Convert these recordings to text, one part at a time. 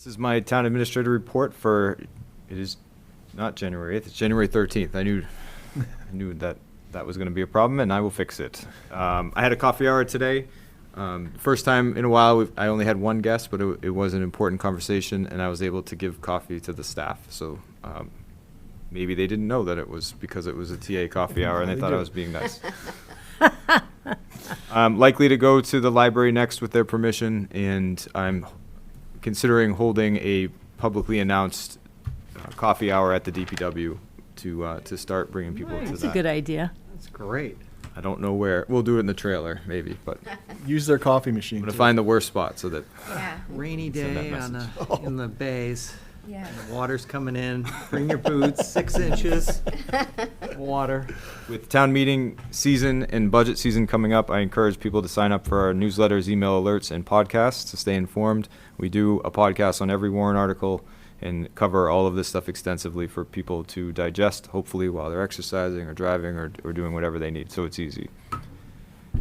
This is my town administrator report for, it is not January 8th, it's January 13th. I knew that was going to be a problem, and I will fix it. I had a coffee hour today. First time in a while, I only had one guest, but it was an important conversation, and I was able to give coffee to the staff. So maybe they didn't know that it was because it was a TA coffee hour, and they thought I was being nice. I'm likely to go to the library next with their permission, and I'm considering holding a publicly announced coffee hour at the DPW to start bringing people to that. That's a good idea. That's great. I don't know where. We'll do it in the trailer, maybe, but I'm Use their coffee machine. going to too. find the worst spot so that Yeah, Rainy Send that day on message. in the bays. yeah. The water's coming in. Bring your boots. 6 inches of water. with town meeting season and budget season coming up, I encourage people to sign up for our newsletters, email alerts, and podcasts to stay informed. We do a podcast on every warrant article and cover all of this stuff extensively for people to digest, hopefully while they're exercising or driving or doing whatever they need, so it's easy.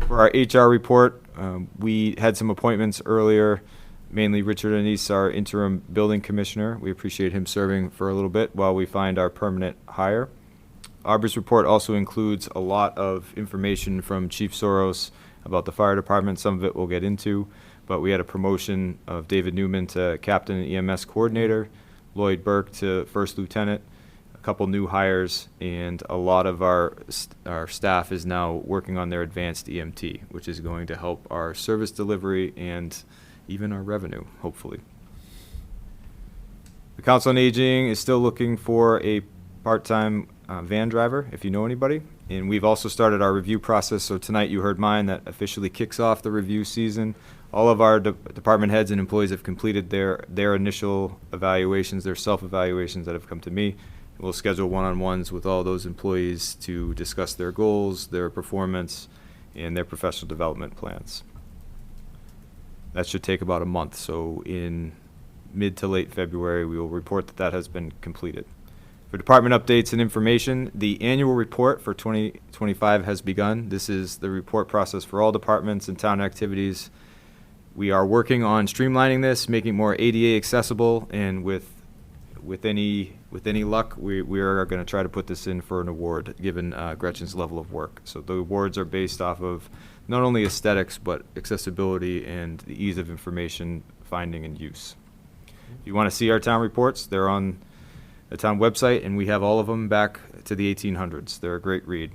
For our HR report, we had some appointments earlier, mainly Richard Anise, our interim building commissioner. We appreciate him serving for a little bit while we find our permanent hire. Aubrey's report also includes a lot of information from Chief Soros about the fire department. Some of it we'll get into, but we had a promotion of David Newman to captain and EMS coordinator, Lloyd Burke to first lieutenant, a couple new hires, and a lot of our staff is now working on their advanced EMT, which is going to help our service delivery and even our revenue, hopefully. The Council on Aging is still looking for a part-time van driver, if you know anybody. And we've also started our review process, so tonight you heard mine that officially kicks off the review season. All of our department heads and employees have completed their initial evaluations, their self-evaluations that have come to me. We'll schedule one-on-ones with all those employees to discuss their goals, their performance, and their professional development plans. That should take about a month, so in mid to late February, we will report that has been completed. For department updates and information, the annual report for 2025 has begun. This is the report process for all departments and town activities. We are working on streamlining this, making it more ADA accessible, and with any luck, we are going to try to put this in for an award, given Gretchen's level of work. So the awards are based off of not only aesthetics, but accessibility and the ease of information finding and use. If you want to see our town reports, they're on the town website, and we have all of them back to the 1800s. They're a great read.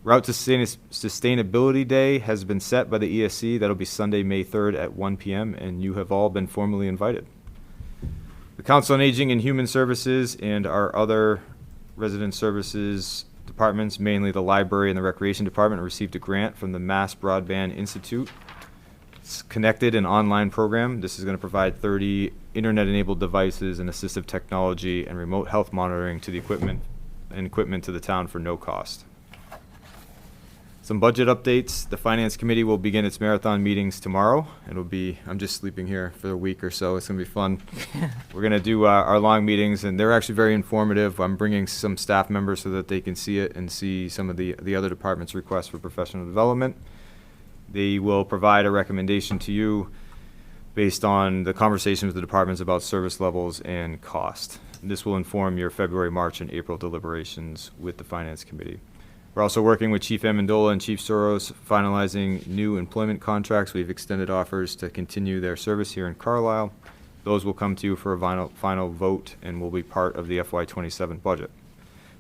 Route to Sustainability Day has been set by the ESC. That'll be Sunday, May 3rd at 1 p.m., and you have all been formally invited. The Council on Aging and Human Services and our other resident services departments, mainly the library and the recreation department, received a grant from the Mass Broadband Institute. It's connected and online program. This is going to provide 30 internet-enabled devices and assistive technology and remote health monitoring to the equipment to the town for no cost. Some budget updates. The Finance Committee will begin its marathon meetings tomorrow. I'm just sleeping here for a week or so. It's going to be fun. We're going to do our long meetings, and they're actually very informative. I'm bringing some staff members so that they can see it and see some of the other departments' requests for professional development. They will provide a recommendation to you based on the conversation with the departments about service levels and cost. This will inform your February, March, and April deliberations with the Finance Committee. We're also working with Chief Amendola and Chief Soros, finalizing new employment contracts. We've extended offers to continue their service here in Carlisle. Those will come to you for a final vote and will be part of the FY27 budget.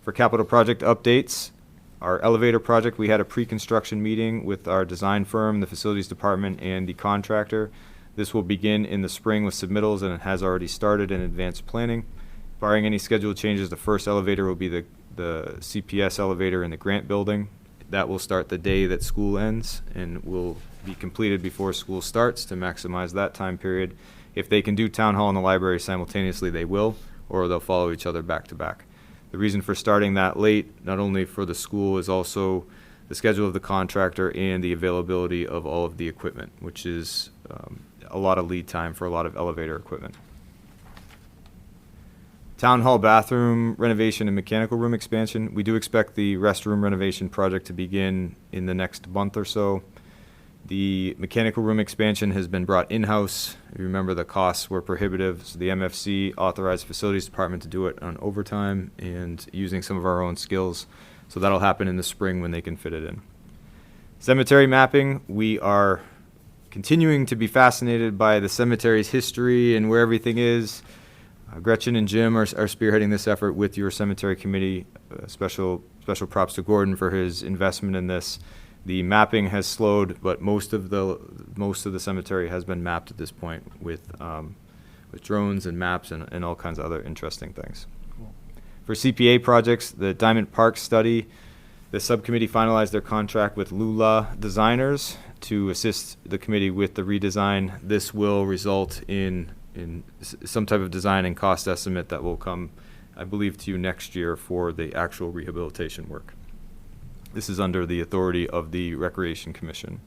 For capital project updates, our elevator project, we had a pre-construction meeting with our design firm, the facilities department, and the contractor. This will begin in the spring with submittals, and it has already started in advanced planning. Barring any scheduled changes, the first elevator will be the CPS elevator in the Grant building. That will start the day that school ends and will be completed before school starts to maximize that time period. If they can do town hall and the library simultaneously, they will, or they'll follow each other back to back. The reason for starting that late, not only for the school, is also the schedule of the contractor and the availability of all of the equipment, which is a lot of lead time for a lot of elevator equipment. Town hall bathroom renovation and mechanical room expansion. We do expect the restroom renovation project to begin in the next month or so. The mechanical room expansion has been brought in-house. If you remember, the costs were prohibitive, so the MFC authorized Facilities Department to do it on overtime and using some of our own skills. So that'll happen in the spring when they can fit it in. Cemetery mapping, we are continuing to be fascinated by the cemetery's history and where everything is. Gretchen and Jim are spearheading this effort with your cemetery committee. Special props to Gordon for his investment in this. The mapping has slowed, but most of the cemetery has been mapped at this point with drones and maps and all kinds of other interesting things. Cool. For CPA projects, the Diamond Park study, the subcommittee finalized their contract with Lula Designers to assist the committee with the redesign. This will result in some type of design and cost estimate that will come, I believe, to you next year for the actual rehabilitation work. This is under the authority of the Recreation Commission.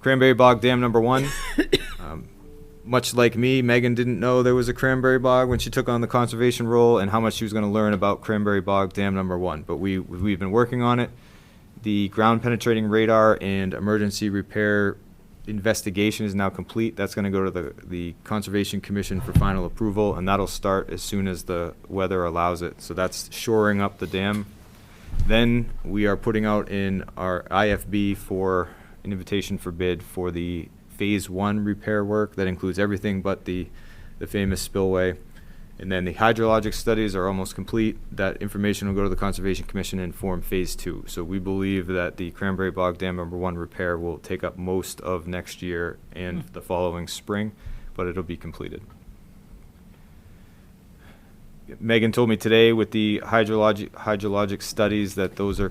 Cranberry Bog Dam number 1. Much like me, Megan didn't know there was a cranberry bog when she took on the conservation role and how much she was going to learn about Cranberry Bog Dam number 1. But we've been working on it. The ground penetrating radar and emergency repair investigation is now complete. That's going to go to the Conservation Commission for final approval, and that'll start as soon as the weather allows it. So that's shoring up the dam. Then we are putting out in our IFB for an invitation for bid for the Phase 1 repair work. That includes everything but the famous spillway. And then the hydrologic studies are almost complete. That information will go to the Conservation Commission and form Phase 2. So we believe that the Cranberry Bog Dam number 1 repair will take up most of next year and the following spring, but it'll be completed. Megan told me today with the hydrologic studies that those are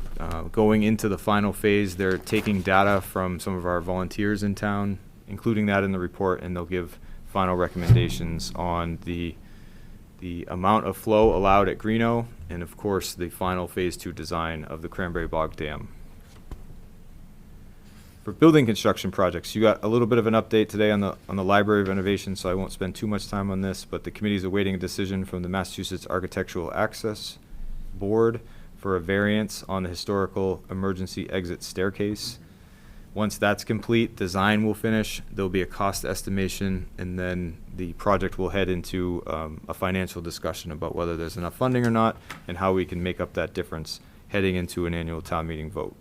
going into the final phase. They're taking data from some of our volunteers in town, including that in the report, and they'll give final recommendations on the amount of flow allowed at Greeno, and of course the final Phase 2 design of the Cranberry Bog Dam. For building construction projects, you got a little bit of an update today on the library renovation, so I won't spend too much time on this, but the committee is awaiting a decision from the Massachusetts Architectural Access Board for a variance on the historical emergency exit staircase. Once that's complete, design will finish, there'll be a cost estimation, and then the project will head into a financial discussion about whether there's enough funding or not and how we can make up that difference heading into an annual town meeting vote.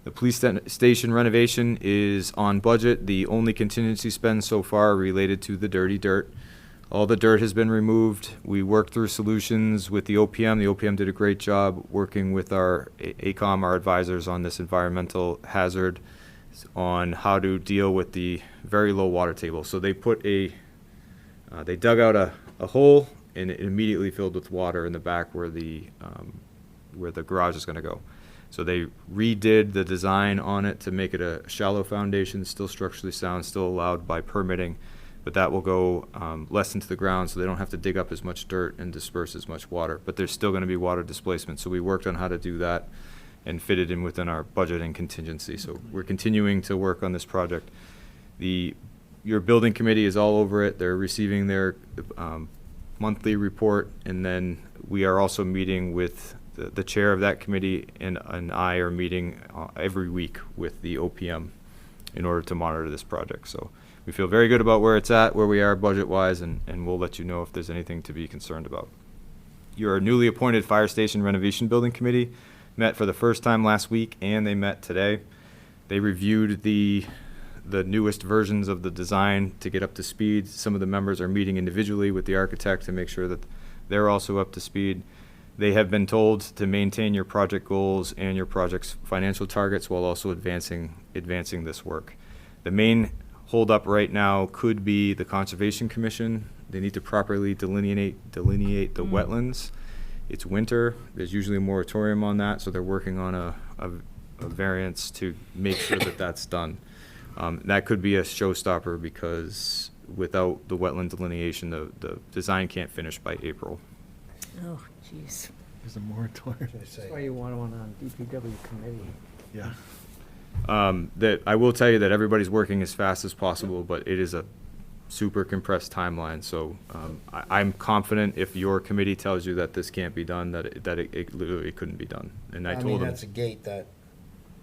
The police station renovation is on budget. The only contingency spend so far related to the dirty dirt. All the dirt has been removed. We worked through solutions with the OPM. The OPM did a great job working with our ACOM, our advisors, on this environmental hazard, on how to deal with the very low water table. So they put they dug out a hole, and it immediately filled with water in the back where the garage is going to go. So they redid the design on it to make it a shallow foundation, still structurally sound, still allowed by permitting, but that will go less into the ground so they don't have to dig up as much dirt and disperse as much water. But there's still going to be water displacement, so we worked on how to do that and fit it in within our budget and contingency. So we're continuing to work on this project. Your building committee is all over it. They're receiving their monthly report, and then we are also meeting with the chair of that committee and I are meeting every week with the OPM in order to monitor this project. So we feel very good about where it's at, where we are budget-wise, and we'll let you know if there's anything to be concerned about. Your newly appointed Fire Station Renovation Building Committee met for the first time last week, and they met today. They reviewed the newest versions of the design to get up to speed. Some of the members are meeting individually with the architect to make sure that they're also up to speed. They have been told to maintain your project goals and your project's financial targets while also advancing this work. The main holdup right now could be the Conservation Commission. They need to properly delineate the wetlands. It's winter. There's usually a moratorium on that, so they're working on a variance to make sure that that's done. That could be a showstopper because without the wetland delineation, the design can't finish by April. Oh, jeez. There's a moratorium. That's why you want one on DPW committee. Yeah. That I will tell you that everybody's working as fast as possible, but it is a super compressed timeline. So I'm confident if your committee tells you that this can't be done, that it literally couldn't be done. And I told them that's a gate that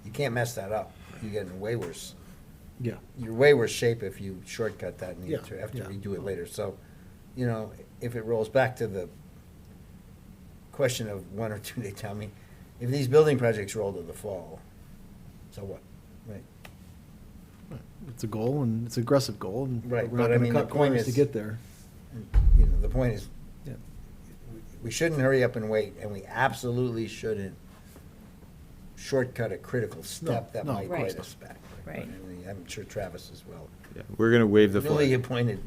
you can't mess that up. you get in way worse. Yeah. You're way worse shape if you shortcut that and you Yeah, have to yeah. redo it later. So, if it rolls back to the question of 1 or 2 day town meeting, if these building projects roll to the fall, so what? Right. It's a goal, and it's an aggressive goal, and Right, we're but not I gonna mean, cut the point corners to is- get there. And, the point is, Yeah. we shouldn't hurry up and wait, and we absolutely shouldn't shortcut a critical step that no, might Right. bite us back. Right. And I'm sure Travis as well. Yeah, we're going to waive the Newly flag. appointed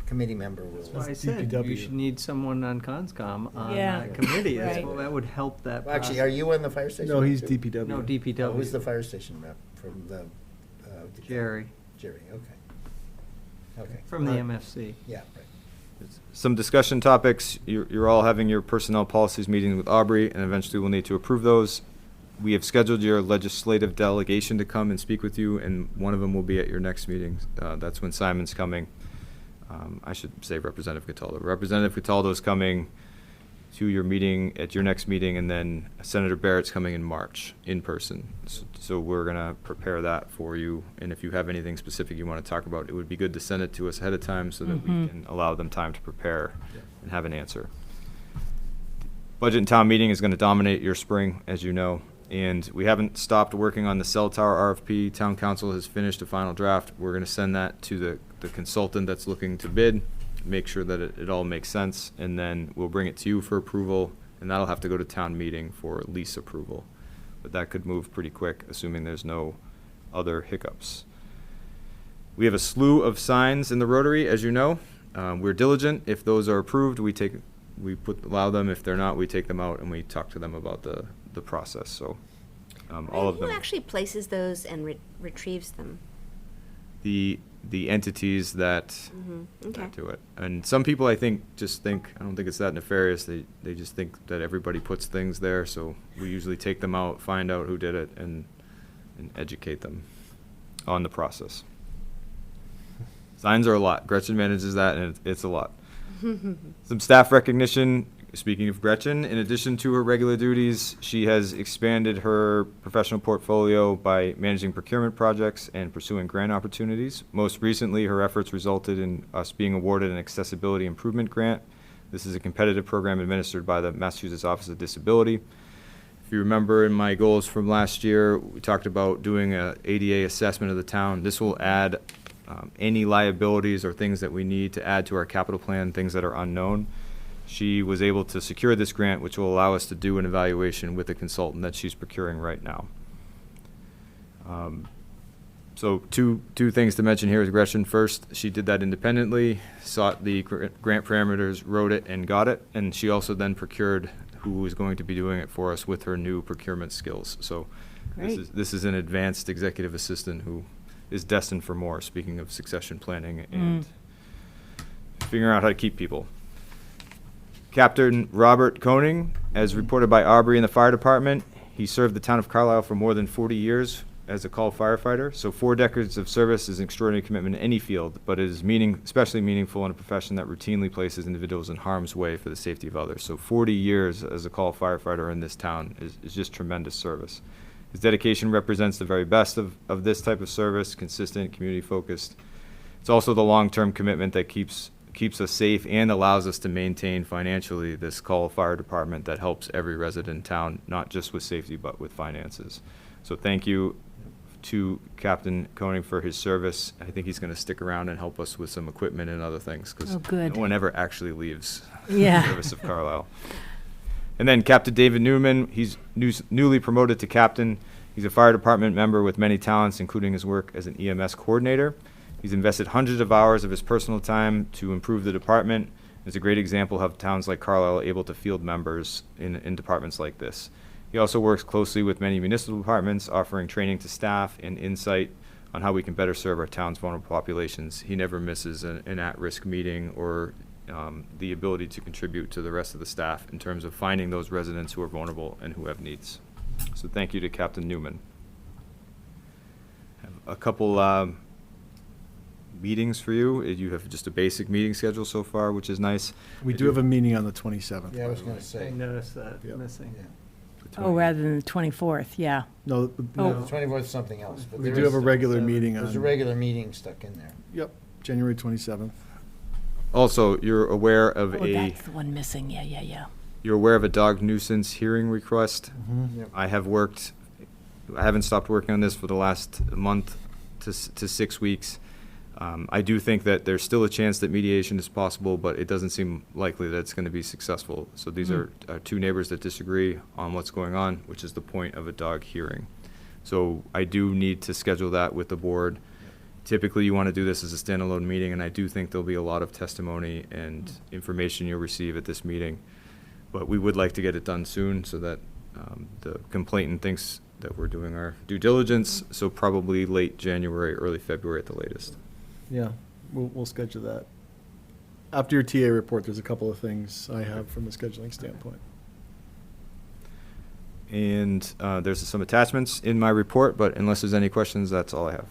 committee member That's will. why I said you DPW. should need someone on Conscom on Yeah. that committee. Right. Well, that would help that Well, actually, are process. you on the fire station? No, he's too? DPW. No, Oh, DPW. who's the fire station rep from the? Jerry, Jerry, okay. Okay. from the All right. MFC. Yeah, right. Some discussion topics. You're all having your personnel policies meeting with Aubrey, and eventually we'll need to approve those. We have scheduled your legislative delegation to come and speak with you, and one of them will be at your next meeting. That's when Simon's coming. I should say Representative Cataldo. Representative Cataldo's coming to your meeting, at your next meeting, and then Senator Barrett's coming in March, in person. So we're gonna prepare that for you, and if you have anything specific you wanna talk about, it would be good to send it to us ahead of time so that we Mhm. can allow them time to prepare and have an answer. Budget and town meeting is gonna dominate your spring, as you know, and we haven't stopped working on the cell tower RFP. Town council has finished a final draft. We're gonna send that to the consultant that's looking to bid, make sure that it all makes sense, and then we'll bring it to you for approval, and that'll have to go to town meeting for lease approval. But that could move pretty quick, assuming there's no other hiccups. We have a slew of signs in the Rotary, as you know. We're diligent. If those are approved, allow them. If they're not, we take them out and we talk to them about the process, so, all of them. Who actually places those and retrieves them? The entities that Okay. do it. And some people, I don't think it's that nefarious. They just think that everybody puts things there, so we usually take them out, find out who did it, and educate them on the process. Signs are a lot. Gretchen manages that, and it's a lot. Some staff recognition. Speaking of Gretchen, in addition to her regular duties, she has expanded her professional portfolio by managing procurement projects and pursuing grant opportunities. Most recently, her efforts resulted in us being awarded an accessibility improvement grant. This is a competitive program administered by the Massachusetts Office of Disability. If you remember in my goals from last year, we talked about doing a ADA assessment of the town. This will add any liabilities or things that we need to add to our capital plan, things that are unknown. She was able to secure this grant, which will allow us to do an evaluation with a consultant that she's procuring right now. So two things to mention here with Gretchen. First, she did that independently, sought the grant parameters, wrote it, and got it. And she also then procured who was going to be doing it for us with her new procurement skills. So Great. this is an advanced executive assistant who is destined for more, speaking of succession planning and figuring out how to keep people. Captain Robert Koenig, as reported by Aubrey in the fire department, he served the town of Carlisle for more than 40 years as a call firefighter. So 4 decades of service is an extraordinary commitment in any field, but it is especially meaningful in a profession that routinely places individuals in harm's way for the safety of others. So 40 years as a call firefighter in this town is just tremendous service. His dedication represents the very best of this type of service, consistent, community-focused. It's also the long-term commitment that keeps us safe and allows us to maintain financially this call fire department that helps every resident in town, not just with safety, but with finances. So thank you to Captain Koenig for his service. I think he's going to stick around and help us with some equipment and other things, because Oh, good. no one ever actually leaves Yeah. the service of Carlisle. And then Captain David Newman, he's newly promoted to captain. He's a fire department member with many talents, including his work as an EMS coordinator. He's invested hundreds of hours of his personal time to improve the department. It's a great example of how towns like Carlisle are able to field members in departments like this. He also works closely with many municipal departments, offering training to staff and insight on how we can better serve our town's vulnerable populations. He never misses an at-risk meeting or the ability to contribute to the rest of the staff in terms of finding those residents who are vulnerable and who have needs. So thank you to Captain Newman. Have a couple meetings for you. You have just a basic meeting schedule so far, which is nice. We do have a meeting on the 27th. Yeah, I was by the gonna way. say. I noticed that Yep. missing. Yeah. Oh, rather than the 24th, yeah. No, Oh. The 24th is something else. But we there do is- have a regular meeting There's a on, regular meeting stuck in there. yep, January 27th. Also, you're aware of Oh, a, that's the one missing, yeah, yeah, yeah. you're aware of a dog nuisance hearing request. Yep. I haven't stopped working on this for the last month to 6 weeks. I do think that there's still a chance that mediation is possible, but it doesn't seem likely that it's going to be successful. So these are two neighbors that disagree on what's going on, which is the point of a dog hearing. So I do need to schedule that with the board. Typically, you want to do this as a standalone meeting, and I do think there'll be a lot of testimony and information you'll receive at this meeting. But we would like to get it done soon so that the complainant thinks that we're doing our due diligence, so probably late January, early February at the latest. Yeah, we'll schedule that. After your TA report, there's a couple of things I have from a scheduling standpoint. And there's some attachments in my report, but unless there's any questions, that's all I have.